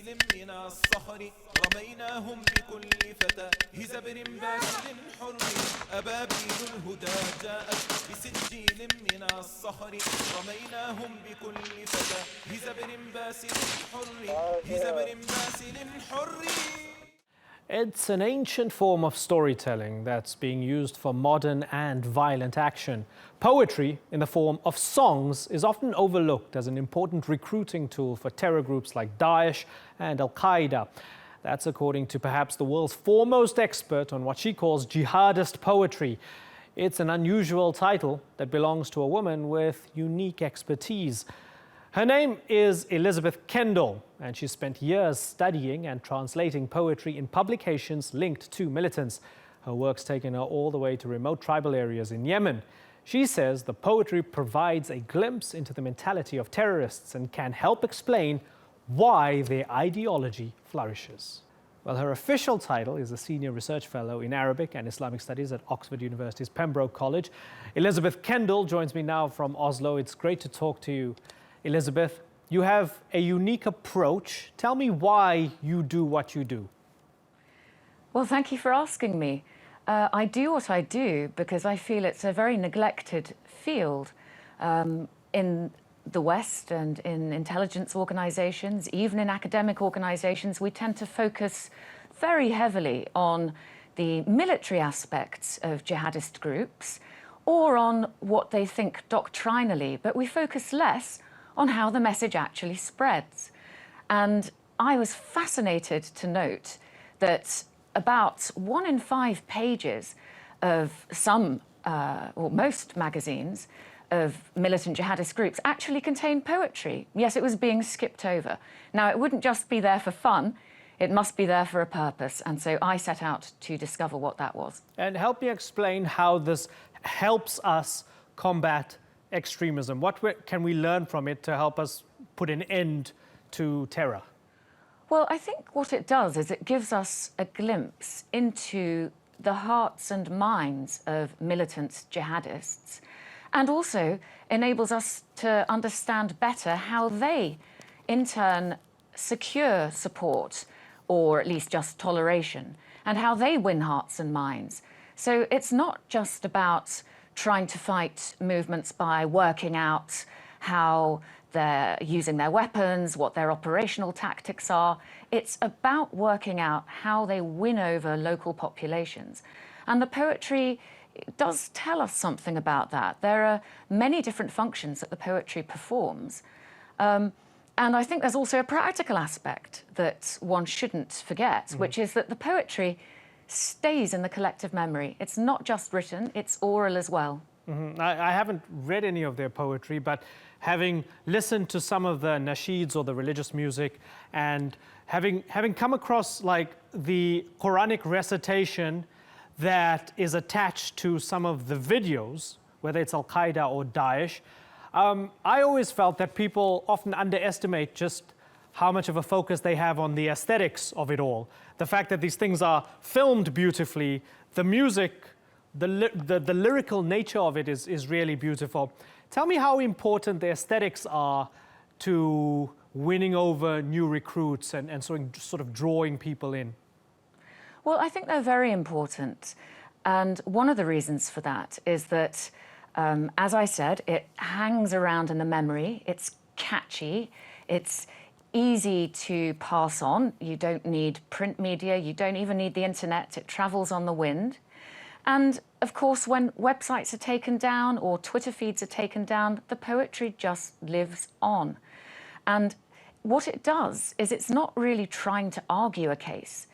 بسجيل من الصخر رميناهم بكل فتى هزبر باسل حر أبابيل الهدى جاءت بسجيل من الصخر رميناهم بكل فتى هزبر باسل حر هزبر باسل حر. It's an ancient form of storytelling that's being used for modern and violent action. Poetry, in the form of songs, is often overlooked as an important recruiting tool for terror groups like Daesh and Al Qaeda. That's according to perhaps the world's foremost expert on what she calls jihadist poetry. It's an unusual title that belongs to a woman with unique expertise. Her name is Elisabeth Kendall, and she spent years studying and translating poetry in publications linked to militants. Her work's taken her all the way to remote tribal areas in Yemen. She says the poetry provides a glimpse into the mentality of terrorists and can help explain why their ideology flourishes. Well, her official title is a Senior Research Fellow in Arabic and Islamic Studies at Oxford University's Pembroke College. Elisabeth Kendall joins me now from Oslo. It's great to talk to you. Elisabeth, you have a unique approach. Tell me why you do what you do. Well, thank you for asking me. I do what I do because I feel it's a very neglected field in the West and in intelligence organizations, even in academic organizations. We tend to focus very heavily on the military aspects of jihadist groups or on what they think doctrinally, but we focus less on how the message actually spreads. And I was fascinated to note that about 1 in 5 pages of some, or most magazines of militant jihadist groups actually contain poetry. Yes, it was being skipped over. Now, it wouldn't just be there for fun, it must be there for a purpose. And so I set out to discover what that was. And help me explain how this helps us combat extremism. What can we learn from it to help us put an end to terror? Well, I think what it does is it gives us a glimpse into the hearts and minds of militant jihadists, and also enables us to understand better how they, in turn, secure support, or at least just toleration, and how they win hearts and minds. So it's not just about trying to fight movements by working out how they're using their weapons, what their operational tactics are. It's about working out how they win over local populations. And the poetry does tell us something about that. There are many different functions that the poetry performs. And I think there's also a practical aspect that one shouldn't forget, which is that the poetry stays in the collective memory. It's not just written, it's oral as well. I haven't read any of their poetry, but having listened to some of the nasheeds or the religious music, and having come across like the Quranic recitation that is attached to some of the videos, whether it's al-Qaeda or Daesh, I always felt that people often underestimate just how much of a focus they have on the aesthetics of it all. The fact that these things are filmed beautifully, the music, the lyrical nature of it is really beautiful. Tell me how important the aesthetics are to winning over new recruits and sort of drawing people in. Well, I think they're very important. And one of the reasons for that is that, as I said, it hangs around in the memory, it's catchy, it's easy to pass on. You don't need print media, you don't even need the internet, it travels on the wind. And of course, when websites are taken down or Twitter feeds are taken down, the poetry just lives on. And what it does is it's not really trying to argue a case.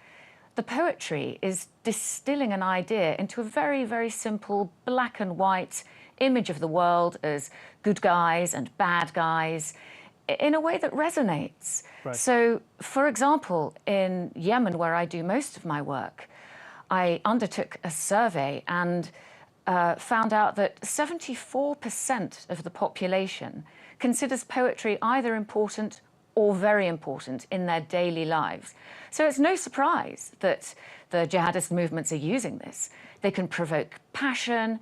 The poetry is distilling an idea into a very, very simple black and white image of the world as good guys and bad guys in a way that resonates. Right. So, for example, in Yemen, where I do most of my work, I undertook a survey and found out that 74% of the population considers poetry either important or very important in their daily lives. So it's no surprise that the jihadist movements are using this. They can provoke passion,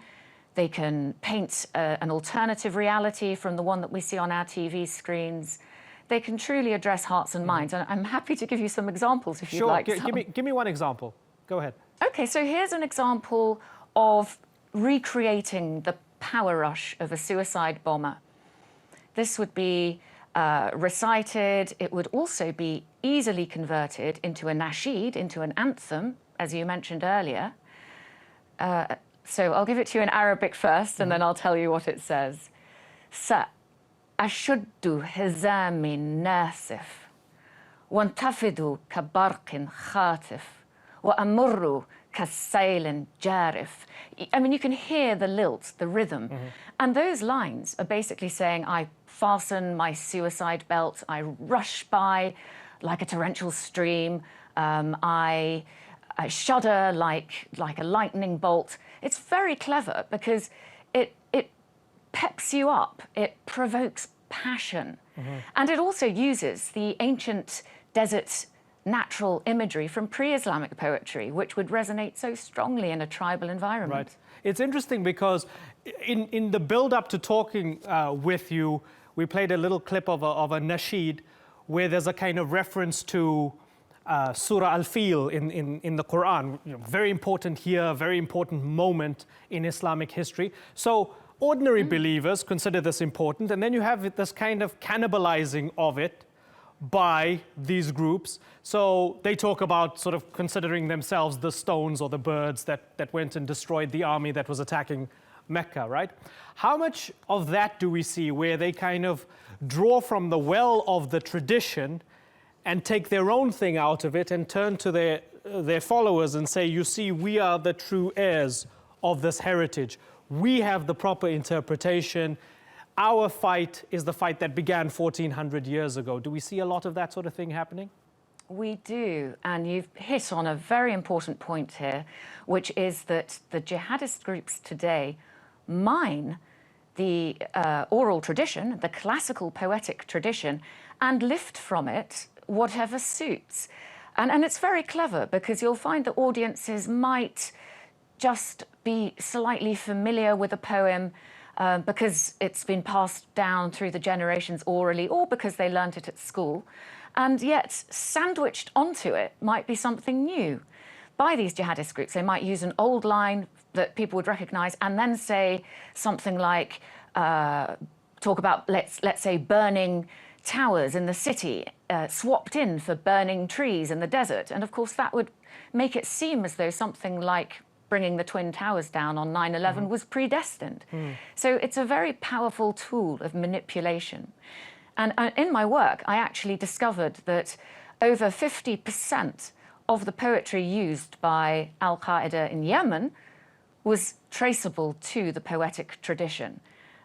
they can paint an alternative reality from the one that we see on our TV screens, they can truly address hearts and minds. And I'm happy to give you some examples if you'd like some. Give me one example. Go ahead. Okay, so here's an example of recreating the power rush of a suicide bomber. This would be recited. It would also be easily converted into a nasheed, into an anthem, as you mentioned earlier. So I'll give it to you in Arabic first, and then I'll tell you what it says. سأشد حزامي الناسف وانتفض كبرق خاطف وأمر كالسيل جارف. I mean, you can hear the lilt, the rhythm. And those lines are basically saying, I fasten my suicide belt, I rush by like a torrential stream, I shudder like a lightning bolt. It's very clever because it peps you up, it provokes passion. And it also uses the ancient desert natural imagery from pre-Islamic poetry, which would resonate so strongly in a tribal environment. Right. It's interesting because in the build-up to talking with you, we played a little clip of a nasheed where there's a kind of reference to Surah Al-Fil in the Quran. You know, very important here, very important moment in Islamic history. So ordinary believers consider this important, and then you have this kind of cannibalizing of it by these groups. So they talk about sort of considering themselves the stones or the birds that went and destroyed the army that was attacking Mecca, right? How much of that do we see where they kind of draw from the well of the tradition and take their own thing out of it and turn to their followers and say, you see, we are the true heirs of this heritage. We have the proper interpretation. Our fight is the fight that began 1400 years ago. Do we see a lot of that sort of thing happening? We do, and you've hit on a very important point here, which is that the jihadist groups today mine the oral tradition, the classical poetic tradition, and lift from it whatever suits. And it's very clever because you'll find that audiences might just be slightly familiar with a poem because it's been passed down through the generations orally or because they learnt it at school. And yet, sandwiched onto it might be something new. By these jihadist groups, they might use an old line that people would recognize and then say something like, talk about, let's say, burning towers in the city, swapped in for burning trees in the desert. And of course, that would make it seem as though something like bringing the Twin Towers down on 9/11 was predestined. So it's a very powerful tool of manipulation. And in my work, I actually discovered that over 50% of the poetry used by al Qaeda in Yemen was traceable to the poetic tradition.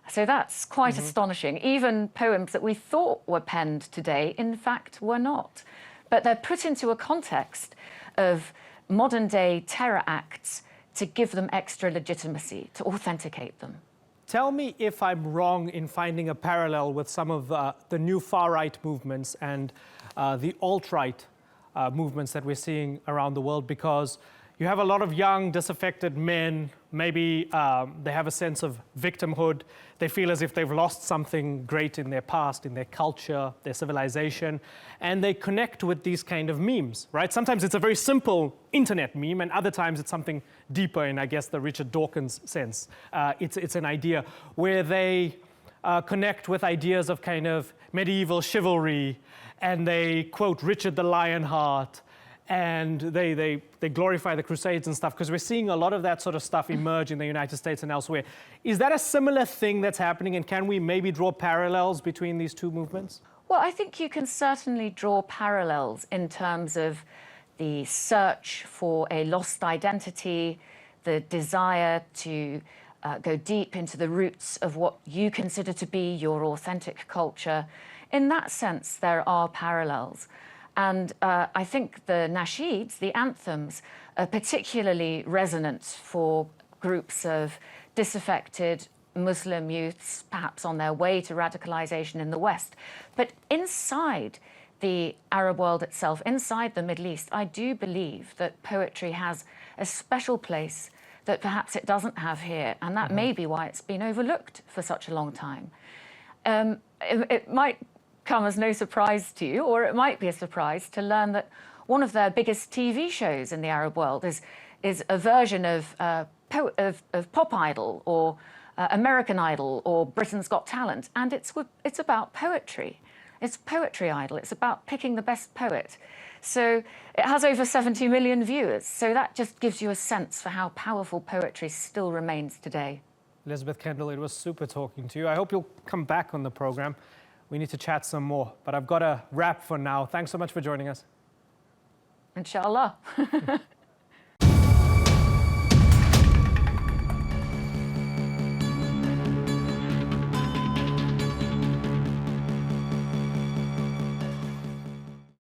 So that's quite astonishing. Even poems that we thought were penned today, in fact, were not. But they're put into a context of modern-day terror acts to give them extra legitimacy, to authenticate them. Tell me if I'm wrong in finding a parallel with some of the new far-right movements and the alt-right movements that we're seeing around the world, because you have a lot of young, disaffected men. Maybe they have a sense of victimhood. They feel as if they've lost something great in their past, in their culture, their civilization, and they connect with these kind of memes, right? Sometimes it's a very simple internet meme, and other times it's something deeper in, I guess, the Richard Dawkins sense. It's an idea where they connect with ideas of kind of medieval chivalry, and they quote Richard the Lionheart, and they glorify the Crusades and stuff, because we're seeing a lot of that sort of stuff emerge in the United States and elsewhere. Is that a similar thing that's happening, and can we maybe draw parallels between these two movements? Well, I think you can certainly draw parallels in terms of the search for a lost identity, the desire to go deep into the roots of what you consider to be your authentic culture. In that sense, there are parallels. And I think the nasheeds, the anthems, are particularly resonant for groups of disaffected Muslim youths, perhaps on their way to radicalization in the West. But inside the Arab world itself, inside the Middle East, I do believe that poetry has a special place that perhaps it doesn't have here. And that may be why it's been overlooked for such a long time. It might come as no surprise to you, or it might be a surprise to learn that one of their biggest TV shows in the Arab world is a version of Pop Idol or American Idol or Britain's Got Talent, and it's about poetry. It's Poetry Idol. It's about picking the best poet. So it has over 70 million viewers. So that just gives you a sense for how powerful poetry still remains today. Elisabeth Kendall, it was super talking to you. I hope you'll come back on the program. We need to chat some more, but I've got a wrap for now. Thanks so much for joining us. Inshallah.